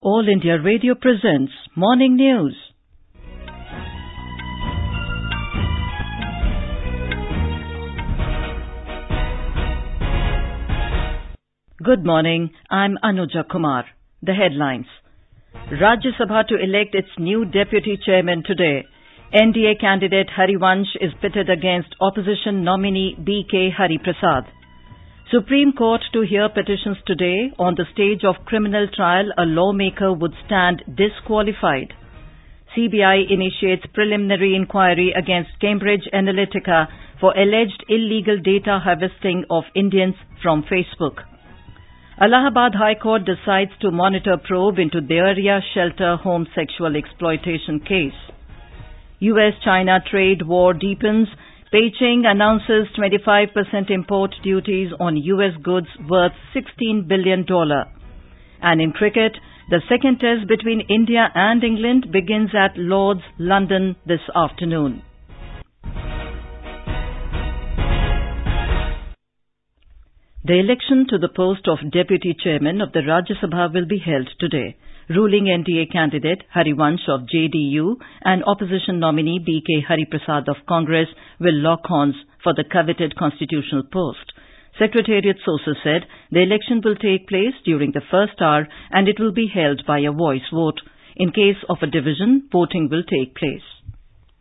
All India Radio presents Morning News. Good morning, I'm Anuja Kumar. The headlines. Rajya Sabha to elect its new deputy chairman today. NDA candidate Harivansh is pitted against opposition nominee B.K. Hariprasad. Supreme Court to hear petitions today. On the stage of criminal trial, a lawmaker would stand disqualified. CBI initiates preliminary inquiry against Cambridge Analytica for alleged illegal data harvesting of Indians from Facebook. Allahabad High Court decides to monitor probe into Deoria shelter home sexual exploitation case. US-China trade war deepens. Beijing announces 25% import duties on US goods worth $16 billion. And in cricket, the second test between India and England begins at Lord's, London this afternoon. The election to the post of Deputy Chairman of the Rajya Sabha will be held today. Ruling NDA candidate Harivansh of JDU and opposition nominee B.K. Hariprasad of Congress will lock horns for the coveted constitutional post. Secretariat sources said the election will take place during the first hour and it will be held by a voice vote. In case of a division, voting will take place.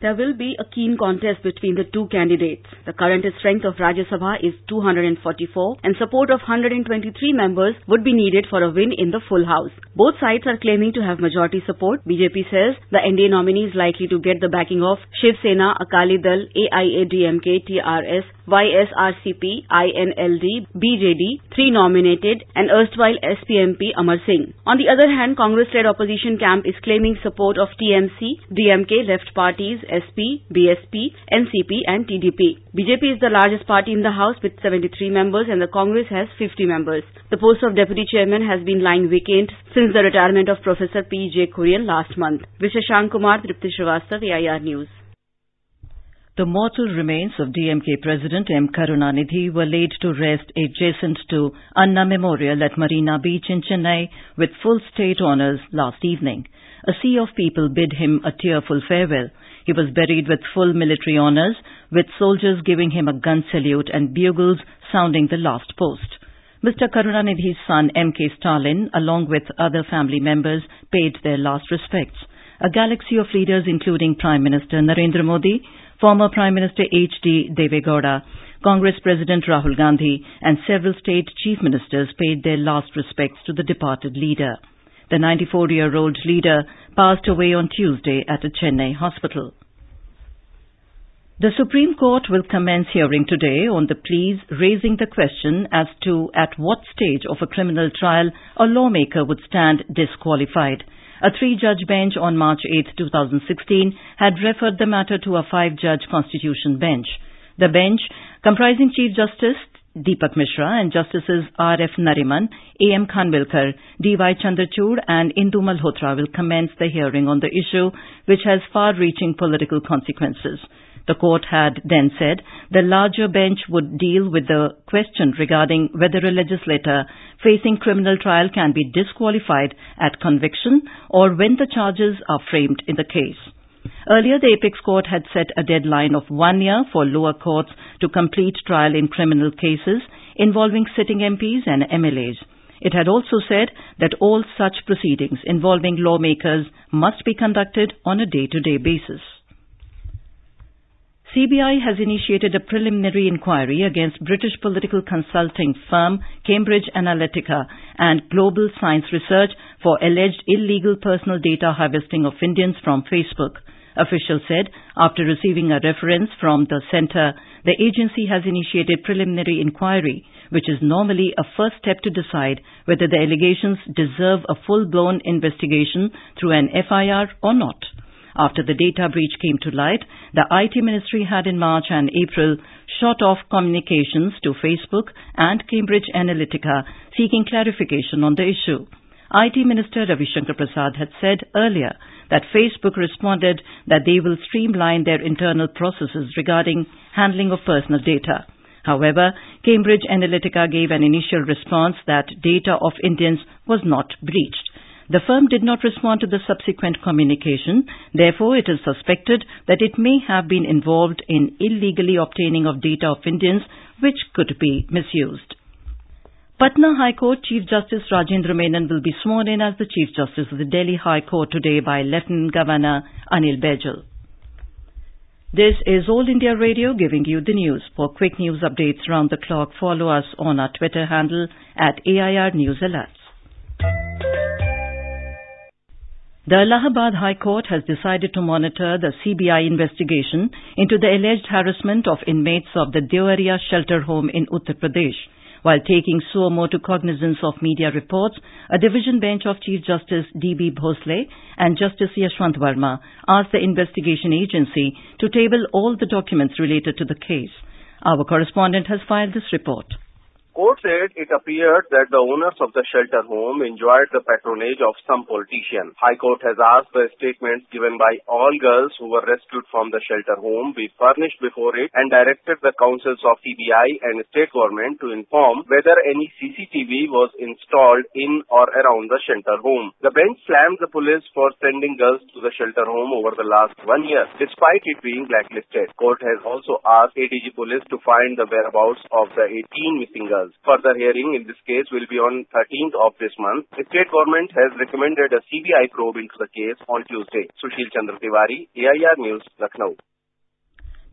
There will be a keen contest between the two candidates. The current strength of Rajya Sabha is 244 and support of 123 members would be needed for a win in the full house. Both sides are claiming to have majority support. BJP says the NDA nominee is likely to get the backing of Shiv Sena, Akali Dal, AIADMK, TRS, YSRCP, INLD, BJD, 3 nominated and erstwhile SPMP Amar Singh. On the other hand, Congress-led opposition camp is claiming support of TMC, DMK, left parties, SP, BSP, NCP and TDP. BJP is the largest party in the House with 73 members and the Congress has 50 members. The post of Deputy Chairman has been lying vacant since the retirement of Professor P.J. Kurian last month. Shashank Kumar, Tripti Srivastava, AIR News. The mortal remains of DMK President M. Karunanidhi were laid to rest adjacent to Anna Memorial at Marina Beach in Chennai with full state honours last evening. A sea of people bid him a tearful farewell. He was buried with full military honours, with soldiers giving him a gun salute and bugles sounding the last post. Mr. Karunanidhi's son M.K. Stalin, along with other family members, paid their last respects. A galaxy of leaders including Prime Minister Narendra Modi, former Prime Minister H.D. Deve Gowda, Congress President Rahul Gandhi and several state chief ministers paid their last respects to the departed leader. The 94-year-old leader passed away on Tuesday at a Chennai hospital. The Supreme Court will commence hearing today on the pleas raising the question as to at what stage of a criminal trial a lawmaker would stand disqualified. A 3-judge bench on March 8, 2016 had referred the matter to a 5-judge constitution bench. The bench, comprising Chief Justice Deepak Mishra and Justices R.F. Nariman, A.M. Khanwilkar, D.Y. Chandrachud and Indu Malhotra will commence the hearing on the issue, which has far-reaching political consequences. The court had then said the larger bench would deal with the question regarding whether a legislator facing criminal trial can be disqualified at conviction or when the charges are framed in the case. Earlier, the Apex Court had set a deadline of 1 year for lower courts to complete trial in criminal cases involving sitting MPs and MLAs. It had also said that all such proceedings involving lawmakers must be conducted on a day-to-day basis. CBI has initiated a preliminary inquiry against British political consulting firm Cambridge Analytica and Global Science Research for alleged illegal personal data harvesting of Indians from Facebook. Officials said after receiving a reference from the centre, the agency has initiated preliminary inquiry, which is normally a first step to decide whether the allegations deserve a full-blown investigation through an FIR or not. After the data breach came to light, the IT Ministry had in March and April shut off communications to Facebook and Cambridge Analytica seeking clarification on the issue. IT Minister Ravi Shankar Prasad had said earlier that Facebook responded that they will streamline their internal processes regarding handling of personal data. However, Cambridge Analytica gave an initial response that data of Indians was not breached. The firm did not respond to the subsequent communication. Therefore, it is suspected that it may have been involved in illegally obtaining of data of Indians, which could be misused. Patna High Court Chief Justice Rajendra Menon will be sworn in as the Chief Justice of the Delhi High Court today by Lieutenant Governor Anil Baijal. This is All India Radio giving you the news. For quick news updates round the clock, follow us on our Twitter handle at AIR News Alerts. The Allahabad High Court has decided to monitor the CBI investigation into the alleged harassment of inmates of the Deoria shelter home in Uttar Pradesh. While taking suo motu cognizance of media reports, a division bench of Chief Justice D.B. Bhosle and Justice Yashwant Verma asked the investigation agency to table all the documents related to the case. Our correspondent has filed this report. Court said it appeared that the owners of the shelter home enjoyed the patronage of some politician. High Court has asked the statements given by all girls who were rescued from the shelter home be furnished before it and directed the councils of CBI and state government to inform whether any CCTV was installed in or around the shelter home. The bench slammed the police for sending girls to the shelter home over the last 1 year, despite it being blacklisted. Court has also asked ADG police to find the whereabouts of the 18 missing girls. Further hearing in this case will be on 13th of this month. The state government has recommended a CBI probe into the case on Tuesday. Sushil Chandra Tiwari, AIR News, Lucknow.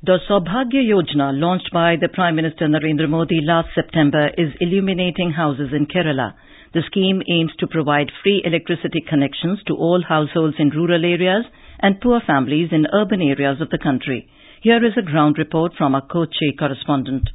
The Saubhagya Yojana, launched by the Prime Minister Narendra Modi last September, is illuminating houses in Kerala. The scheme aims to provide free electricity connections to all households in rural areas and poor families in urban areas of the country. Here is a ground report from our Kochi correspondent.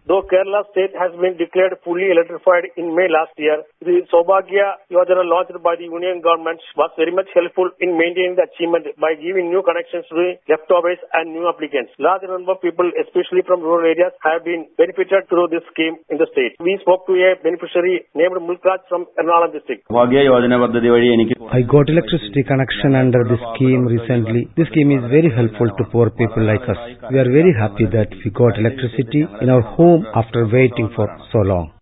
Though Kerala state has been declared fully electrified in May last year, the Saubhagya Yojana launched by the union government was very much helpful in maintaining the achievement by giving new connections to the leftovers and new applicants. Large number of people, especially from rural areas, have been benefited through this scheme in the state. We spoke to a beneficiary named Mulkraj from Ernakulam district. I got electricity connection under this scheme recently. This scheme is very helpful to poor people like us. We are very happy that we got electricity in our home after waiting for so long.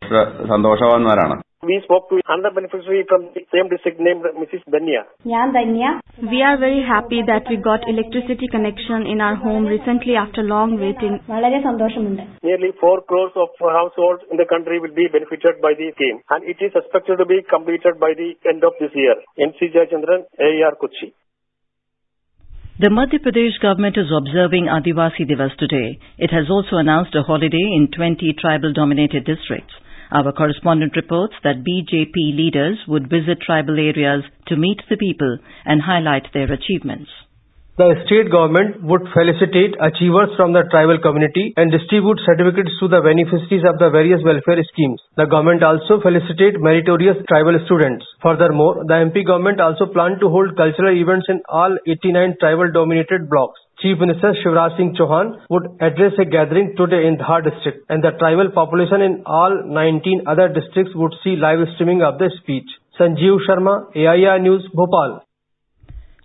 We spoke to another beneficiary from the same district named Mrs. Danya. We are very happy that we got electricity connection in our home recently after long waiting. Nearly 4 crores of households in the country will be benefited by the scheme, and it is expected to be completed by the end of this year. N.C. Jayachandran, AIR Kochi. The Madhya Pradesh government is observing Adivasi Divas today. It has also announced a holiday in 20 tribal-dominated districts. Our correspondent reports that BJP leaders would visit tribal areas to meet the people and highlight their achievements. The state government would felicitate achievers from the tribal community and distribute certificates to the beneficiaries of the various welfare schemes. The government also felicitate meritorious tribal students. Furthermore, the MP government also planned to hold cultural events in all 89 tribal-dominated blocks. Chief Minister Shivraj Singh Chauhan would address a gathering today in Dhar district, and the tribal population in all 19 other districts would see live streaming of the speech. Sanjeev Sharma, AIR News, Bhopal.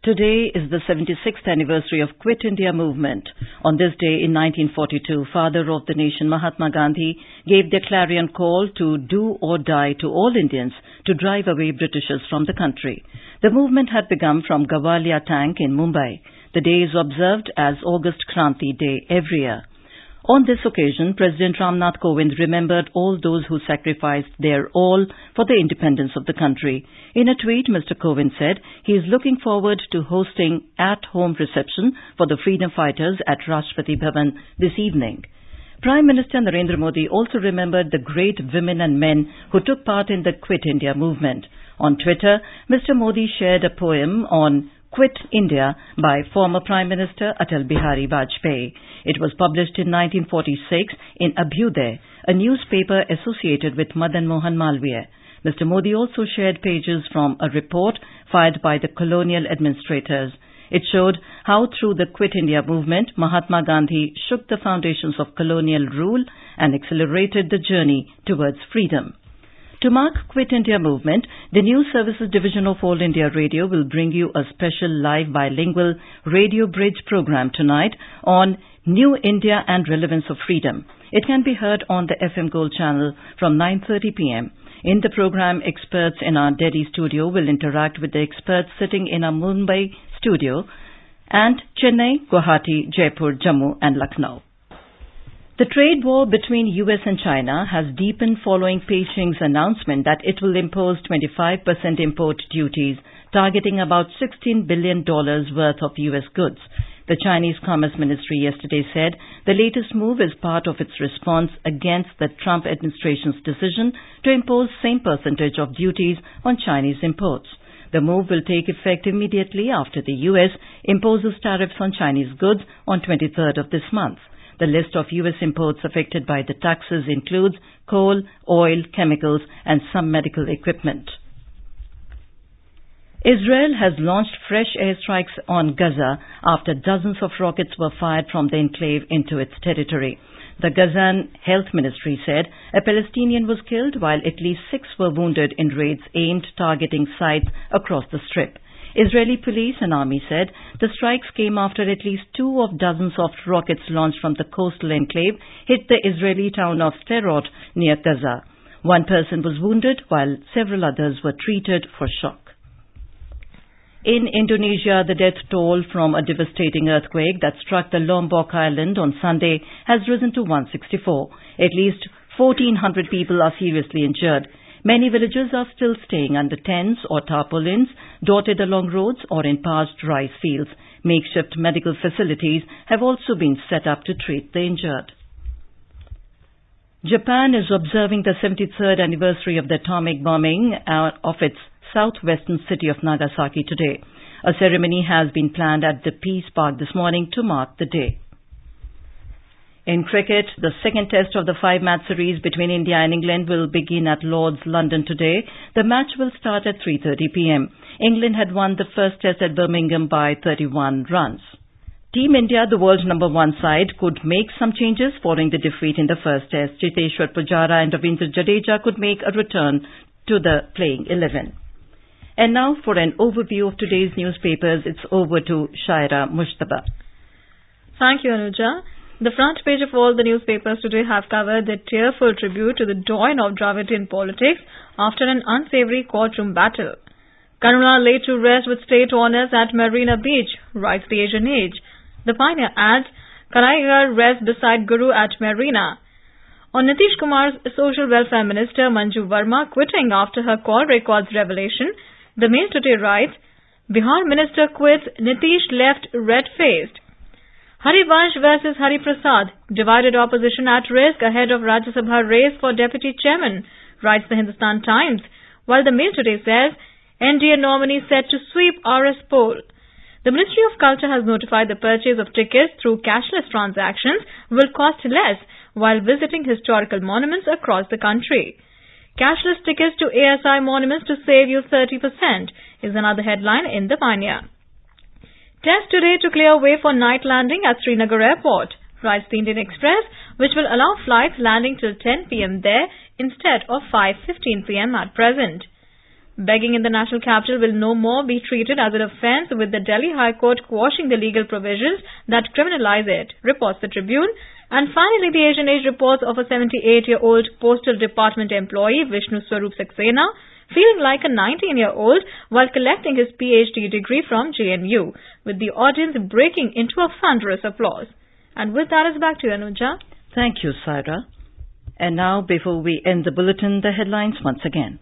Today is the 76th anniversary of Quit India movement. On this day in 1942, father of the nation Mahatma Gandhi gave the clarion call to do or die to all Indians to drive away Britishers from the country. The movement had begun from Gavalia Tank in Mumbai. The day is observed as August Kranti Day every year. On this occasion, President Ramnath Kovind remembered all those who sacrificed their all for the independence of the country. In a tweet, Mr. Kovind said he is looking forward to hosting at-home reception for the freedom fighters at Rashtrapati Bhavan this evening. Prime Minister Narendra Modi also remembered the great women and men who took part in the Quit India movement. On Twitter, Mr. Modi shared a poem on Quit India by former Prime Minister Atal Bihari Vajpayee. It was published in 1946 in Abhyuday, a newspaper associated with Madan Mohan Malviya. Mr. Modi also shared pages from a report filed by the colonial administrators. It showed how through the Quit India movement, Mahatma Gandhi shook the foundations of colonial rule and accelerated the journey towards freedom. To mark Quit India movement, the News Services Division of All India Radio will bring you a special live bilingual Radio Bridge program tonight on New India and Relevance of Freedom. It can be heard on the FM Gold channel from 9:30 p.m. In the program, experts in our Delhi studio will interact with the experts sitting in our Mumbai studio and Chennai, Guwahati, Jaipur, Jammu and Lucknow. The trade war between US and China has deepened following Beijing's announcement that it will impose 25% import duties, targeting about $16 billion worth of US goods. The Chinese Commerce Ministry yesterday said the latest move is part of its response against the Trump administration's decision to impose same percentage of duties on Chinese imports. The move will take effect immediately after the US imposes tariffs on Chinese goods on 23rd of this month. The list of US imports affected by the taxes includes coal, oil, chemicals, and some medical equipment. Israel has launched fresh airstrikes on Gaza after dozens of rockets were fired from the enclave into its territory. The Gazan Health Ministry said a Palestinian was killed while at least 6 were wounded in raids aimed targeting sites across the Strip. Israeli police and army said the strikes came after at least 2 of dozens of rockets launched from the coastal enclave hit the Israeli town of Sderot near Gaza. 1 person was wounded while several others were treated for shock. In Indonesia, the death toll from a devastating earthquake that struck the Lombok Island on Sunday has risen to 164. At least 1,400 people are seriously injured. Many villages are still staying under tents or tarpaulins, dotted along roads or in parched rice fields. Makeshift medical facilities have also been set up to treat the injured. Japan is observing the 73rd anniversary of the atomic bombing of its southwestern city of Nagasaki today. A ceremony has been planned at the Peace Park this morning to mark the day. In cricket, the second test of the 5-match series between India and England will begin at Lord's, London today. The match will start at 3:30 p.m. England had won the first test at Birmingham by 31 runs. Team India, the world number 1 side, could make some changes following the defeat in the first test. Cheteshwar Pujara and Ravindra Jadeja could make a return to the playing 11. And now for an overview of today's newspapers, it's over to Shaira Mushtaba. Thank you, Anuja. The front page of all the newspapers today have covered the tearful tribute to the dawn of Dravidian politics after an unsavory courtroom battle. Karuna laid to rest with state honours at Marina Beach, writes the Asian Age. The Pioneer adds, Kanaigar rests beside Guru at Marina. On Nitish Kumar's Social Welfare Minister Manju Verma quitting after her call records revelation, the Mail today writes, Bihar Minister quits, Nitish left red-faced. Harivansh versus Hari Prasad, divided opposition at risk ahead of Rajya Sabha race for Deputy Chairman, writes the Hindustan Times, while the Mail today says, NDA nominee set to sweep RS poll. The Ministry of Culture has notified the purchase of tickets through cashless transactions will cost less while visiting historical monuments across the country. Cashless tickets to ASI monuments to save you 30% is another headline in the Pioneer. Test today to clear way for night landing at Srinagar Airport, writes the Indian Express, which will allow flights landing till 10 p.m. there instead of 5:15 p.m. at present. Begging in the national capital will no more be treated as an offence, with the Delhi High Court quashing the legal provisions that criminalize it, reports the Tribune. And finally, the Asian Age reports of a 78-year-old Postal Department employee, Vishnu Swarup Saxena, feeling like a 19-year-old while collecting his PhD degree from JNU, with the audience breaking into a thunderous applause. And with that, it's back to you, Anuja. Thank you, Saira. And now, before we end the bulletin, the headlines once again.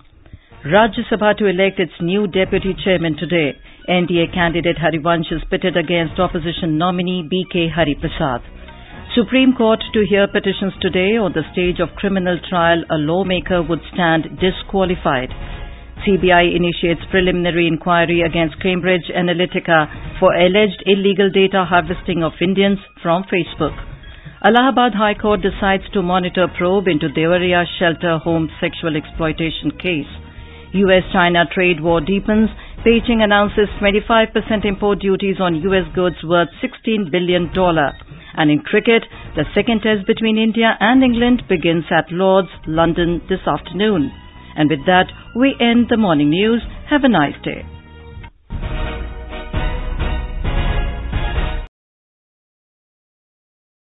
Rajya Sabha to elect its new deputy chairman today. NDA candidate Harivansh is pitted against opposition nominee B.K. Hari Prasad. Supreme Court to hear petitions today. On the stage of criminal trial, a lawmaker would stand disqualified. CBI initiates preliminary inquiry against Cambridge Analytica for alleged illegal data harvesting of Indians from Facebook. Allahabad High Court decides to monitor probe into Devariya shelter home sexual exploitation case. US-China trade war deepens. Beijing announces 25% import duties on US goods worth $16 billion. And in cricket, the second test between India and England begins at Lord's, London this afternoon. And with that, we end the morning news. Have a nice day.